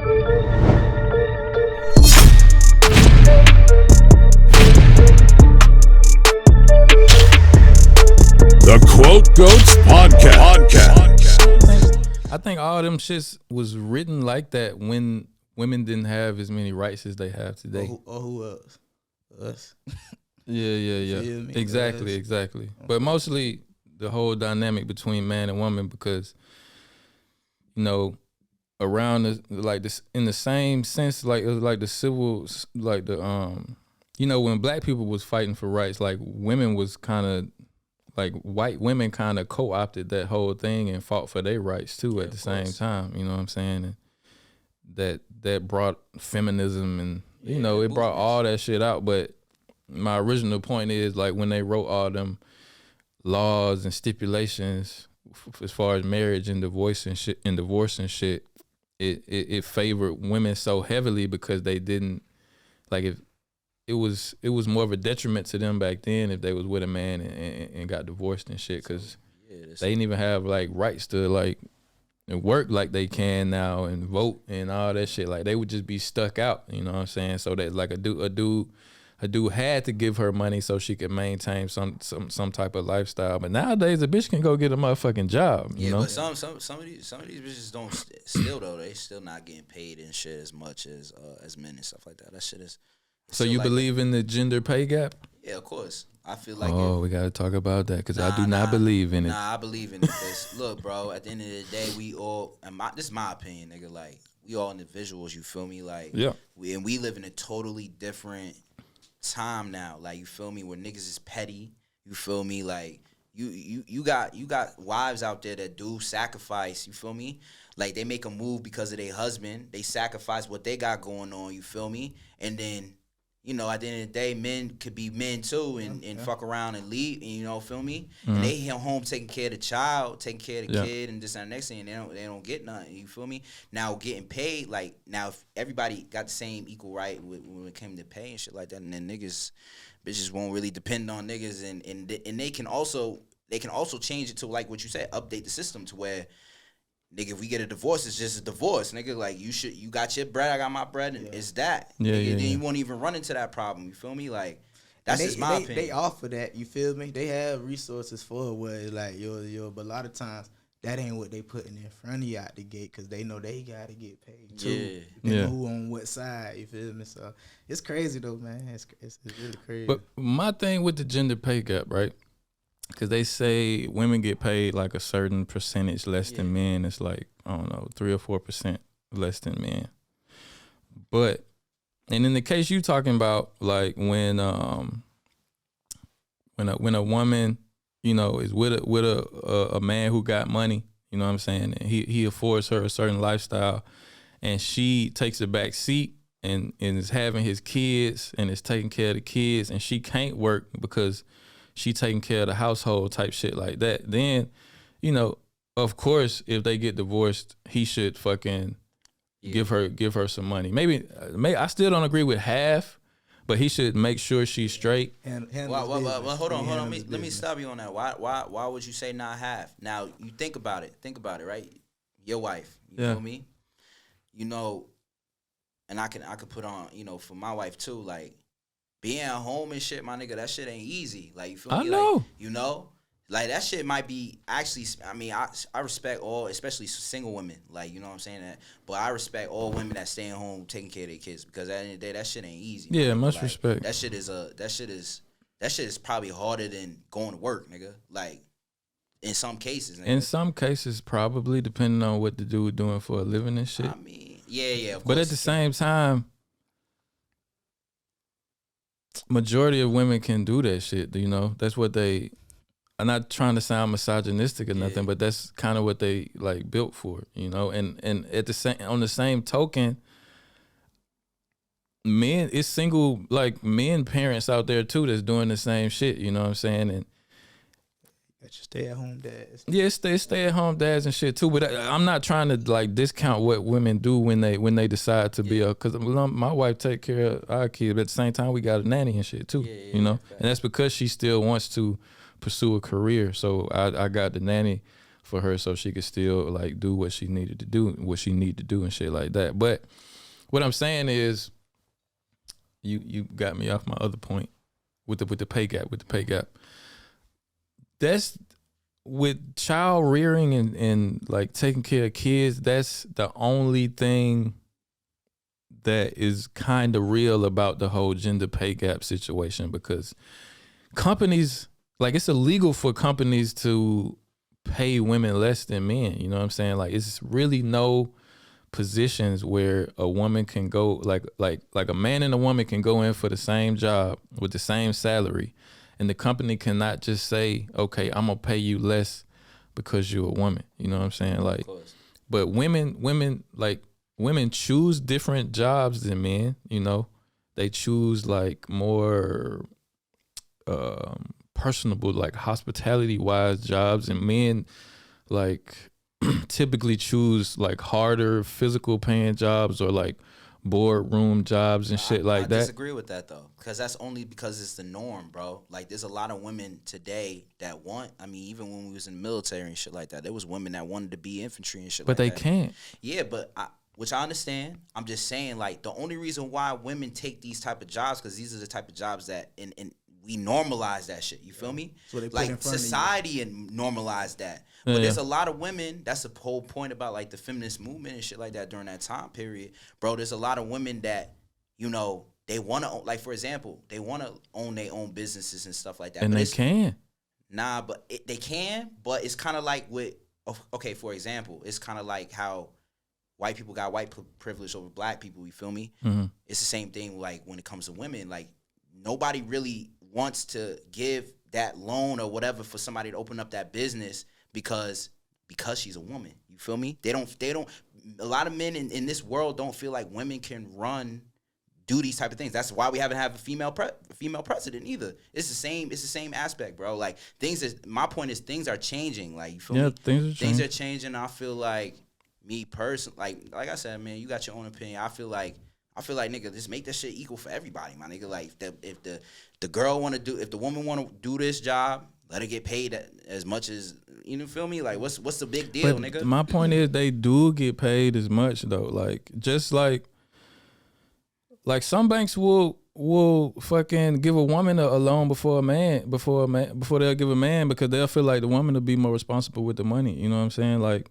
The Quote Goats Podcast. I think all them shits was written like that when women didn't have as many rights as they have today. Or who else? Us. Yeah. Feel me? Exactly. But mostly the whole dynamic between man and woman, because around this in the same sense, like it was like the civil, like the when black people was fighting for rights, like women was kind of like white women kind of co-opted that whole thing and fought for their rights too at the same time. You know what I'm saying? And that brought feminism and it brought all that shit out. But my original point is, like, when they wrote all them laws and stipulations as far as marriage and divorce and shit, it favored women so heavily because they didn't, like, if it was more of a detriment to them back then if they was with a man and got divorced and shit, because they didn't even have like rights to like work like they can now and vote and all that shit. Like, they would just be stuck out, you know what I'm saying? So that, like, a dude had to give her money so she could maintain some type of lifestyle. But nowadays, a bitch can go get a motherfucking job. You know? But some of these bitches don't still though. They still not getting paid and shit as much as men and stuff like that. That shit is. So you believe in the gender pay gap? Yeah, of course. I feel like. We gotta talk about that, because I do not believe in it. Nah, I believe in it. Cause look, bro. At the end of the day, we all. And this is my opinion, nigga. Like, we all individuals. You feel me? Like, yeah. We live in a totally different time now. Like, you feel me? Where niggas is petty. You feel me? Like, you got wives out there that do sacrifice. You feel me? Like, they make a move because of their husband. They sacrifice what they got going on. You feel me? And then, at the end of the day, men could be men too and fuck around and leave, and feel me? Mm-hmm. And they home taking care of the child, taking care of the kid, and this and the next thing, and they don't get nothing, you feel me? Now, getting paid, like, now if everybody got the same equal right when it came to pay and shit like that, and then bitches won't really depend on niggas, and they can also change it to, like what you said, update the system to where, nigga, if we get a divorce, it's just a divorce. Nigga, like, you got your bread, I got my bread, and it's that. Then you won't even run into that problem. You feel me? Like, that's just my opinion. They offer that, you feel me? They have resources for it where it's like, but a lot of times, that ain't what they putting in front of you out the gate, because they know they got to get paid too. Yeah. Who on what side, you feel me? So, it's crazy though, man. It's really crazy. But my thing with the gender pay gap, right? Because they say women get paid like a certain percentage less than men. It's like, I don't know, 3 or 4% less than men. But, and in the case you talking about, like, when a woman, is with a man who got money, you know what I'm saying, and he affords her a certain lifestyle, and she takes a back seat and is having his kids and is taking care of the kids, and she can't work because she taking care of the household type shit like that, then, of course, if they get divorced, he should fucking give her some money. Maybe I still don't agree with half, but he should make sure she's straight. Well, hold on. Let me stop you on that. Why would you say not half? Now, you think about it, right? Your wife, you feel me? And I could put on, for my wife too, like, being at home and shit, my nigga, that shit ain't easy. Like, you feel me? I know. Like, like, that shit might be actually, I mean, I respect all, especially single women. Like, you know what I'm saying? But I respect all women that stay at home taking care of their kids, because at the end of the day, that shit ain't easy. Yeah, much like, respect. That shit is probably harder than going to work, nigga. Like, in some cases, nigga. In some cases, probably, depending on what the dude doing for a living and shit. I mean, yeah, of course. But at the same time, majority of women can do that shit, That's what they, I'm not trying to sound misogynistic or nothing, but that's kind of what they, like, built for, and at the same, on the same token, men, it's single, like, men parents out there too that's doing the same shit, you know what I'm saying? And Got your stay-at-home dads. Yeah, stay-at-home dads and shit too. But I'm not trying to like discount what women do when they decide to be a. Because my wife take care of our kids, but at the same time we got a nanny and shit too. You know, and that's because she still wants to pursue a career. So I got the nanny for her so she could still like do what she needed to do, and shit like that. But what I'm saying is, you got me off my other point with the pay gap. That's with child rearing and like taking care of kids. That's the only thing that is kind of real about the whole gender pay gap situation, because companies, like, it's illegal for companies to pay women less than men. You know what I'm saying? Like, it's really no positions where a woman can go, like a man and a woman can go in for the same job with the same salary, and the company cannot just say, okay, I'm gonna pay you less because you're a woman. You know what I'm saying? Like, but women choose different jobs than men. You know, they choose like more personable, like hospitality wise jobs, and men like typically choose like harder physical paying jobs or like boardroom jobs and shit like that. I disagree with that though, because that's only because it's the norm, bro. Like, there's a lot of women today that want, I mean, even when we was in the military and shit like that, there was women that wanted to be infantry and shit like that. But they can't. Yeah, but which I understand. I'm just saying, like, the only reason why women take these type of jobs, because these are the type of jobs that in we normalize that shit. You feel me? So they put like, in front society and normalize that. But there's a lot of women, that's the whole point about like the feminist movement and shit like that during that time period. Bro, there's a lot of women that, you know, they want to, like, for example, they want to own their own businesses and stuff like that. And but they can. Nah, but they can, but it's kind of like with, okay, for example, it's kind of like how white people got white privilege over black people, you feel me? Mm-hmm. It's the same thing, like, when it comes to women. Like, nobody really wants to give that loan or whatever for somebody to open up that business because she's a woman. You feel me? They don't. A lot of men in this world don't feel like women can do these type of things. That's why we haven't had a female president either. It's the same aspect, bro. Like, my point is, things are changing. Like, you feel me? Things are changing. I feel like, me personally, like I said, man, you got your own opinion. I feel like, nigga, just make that shit equal for everybody, my nigga. Like, if the girl if the woman want to do this job, let her get paid as much as, you feel me? Like, what's the big deal, nigga? My point is, they do get paid as much though. Like, just like some banks will fucking give a woman a loan before they'll give a man, because they'll feel like the woman will be more responsible with the money. You know what I'm saying? Like,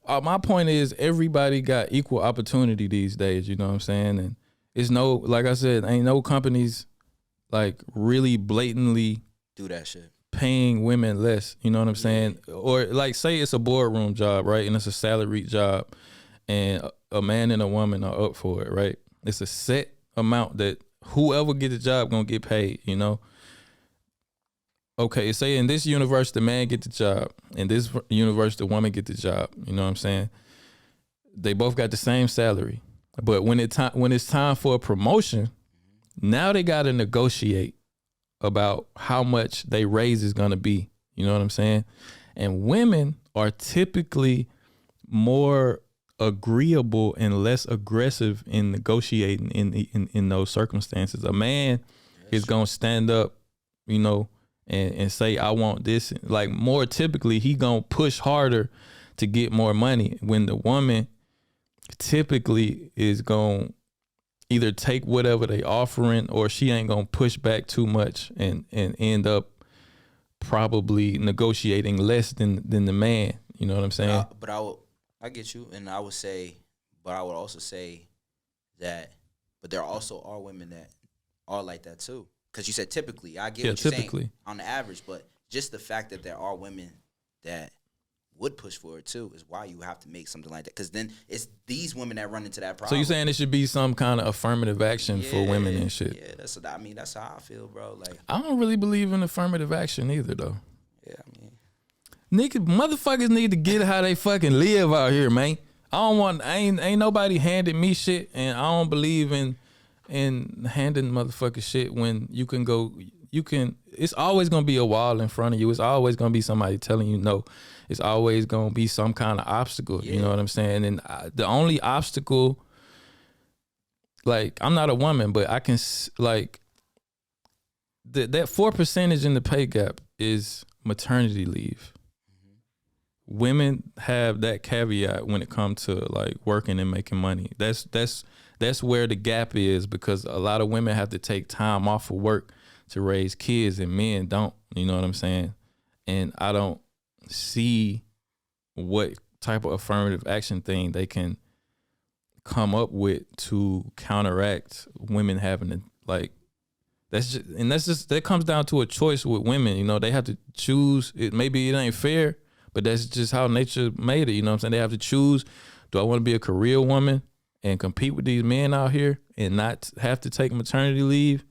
my point is, everybody got equal opportunity these days. You know what I'm saying? And it's like I said, ain't no companies like really blatantly do that shit, paying women less. You know what I'm saying? Or like, say it's a boardroom job, right? And it's a salaried job, and a man and a woman are up for it, right? It's a set amount that whoever get the job gonna get paid, you know? Okay, say in this universe, the man get the job. In this universe, the woman get the job. You know what I'm saying? They both got the same salary. But when it's time for a promotion, now they got to negotiate about how much they raise is going to be. You know what I'm saying? And women are typically more agreeable and less aggressive in negotiating in those circumstances. A man is going to stand up, you know, and say, I want this. Like, more typically, he gonna push harder to get more money, when the woman typically is gonna either take whatever they offering, or she ain't gonna push back too much and end up probably negotiating less than the man. You know what I'm saying? I get you, and I would also say that, but there also are women that are like that too. Because you said typically, I get what you're saying on the average, but just the fact that there are women that would push for it too is why you have to make something like that. Because then it's these women that run into that problem. So you're saying it should be some kind of affirmative action for women and shit? Yeah, that's how I feel, bro. Like, I don't really believe in affirmative action either, though. Yeah, I mean, motherfuckers need to get how they fucking live out here, man. Ain't nobody handed me shit, and I don't believe in handing motherfuckers shit when it's always gonna be a wall in front of you. It's always gonna be somebody telling you no. It's always gonna be some kind of obstacle. You know what I'm saying? And the only obstacle, like, I'm not a woman, but I can, like, that 4% in the pay gap is maternity leave. women have that caveat when it comes to like working and making money. That's where the gap is, because a lot of women have to take time off of work to raise kids and men don't. You know what I'm saying? And I don't see what type of affirmative action thing they can come up with to counteract women having to like. That comes down to a choice with women. You know, they have to choose. Maybe it ain't fair, but that's just how nature made it. You know what I'm saying? They have to choose. Do I want to be a career woman and compete with these men out here and not have to take maternity leave,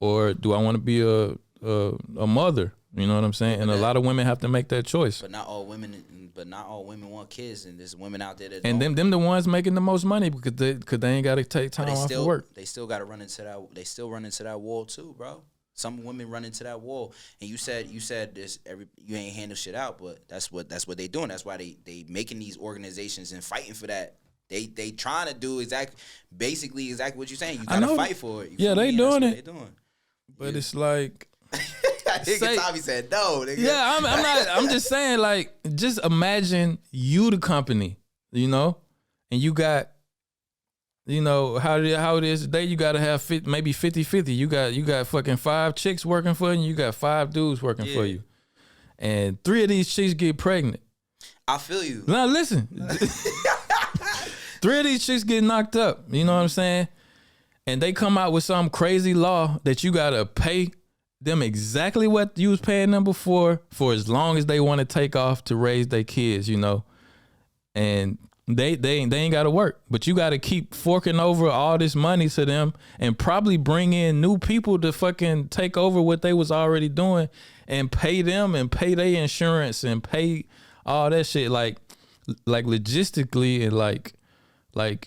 or do I want to be a mother? You know what I'm saying? And a lot of women have to make that choice. But not all women want kids, and there's women out there that and don't. them the ones making the most money because they ain't got to take time off of work. They still got to run into that. They still run into that wall too, bro. Some women run into that wall, and you said this you ain't handle shit out, but that's what they doing. That's why they making these organizations and fighting for that. They trying to do basically exactly what you're saying. You gotta fight for it. Yeah, they doing it. They doing. But it's like. Tommy said no. Nigga. Yeah, I'm not. I'm just saying, like, just imagine you the company, you know, and you got, you know, how it is today. You got to have maybe 50-50. You got fucking 5 chicks working for you, and you got 5 dudes working for you, and 3 of these chicks get pregnant. I feel you. Now listen, 3 of these chicks get knocked up. You know what I'm saying? And they come out with some crazy law that you gotta pay them exactly what you was paying them before for as long as they want to take off to raise their kids, you know. And they ain't got to work, but you got to keep forking over all this money to them and probably bring in new people to fucking take over what they was already doing and pay them and pay their insurance and pay all that shit, like logistically, and like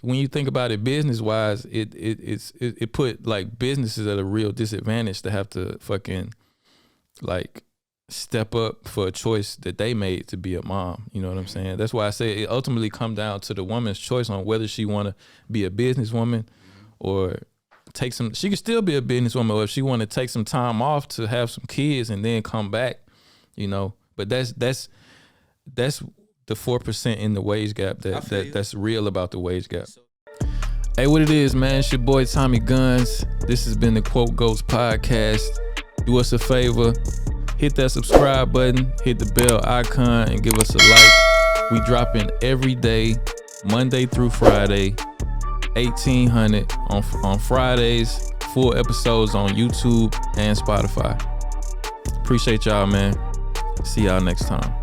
when you think about it business wise, it put like businesses at a real disadvantage to have to fucking like step up for a choice that they made to be a mom. You know what I'm saying? That's why I say it ultimately come down to the woman's choice on whether she want to be a businesswoman or take some. She could still be a businesswoman, or if she want to take some time off to have some kids and then come back. You know, but that's the 4% in the wage gap that's real about the wage gap. Hey, what it is, man? It's your boy Tommy Gunz. This has been the Quote Goats podcast. Do us a favor, hit that subscribe button, hit the bell icon, and give us a like. We dropping every day, Monday through Friday, 1800 on Fridays. Full episodes on YouTube and Spotify. Appreciate y'all, man. See y'all next time.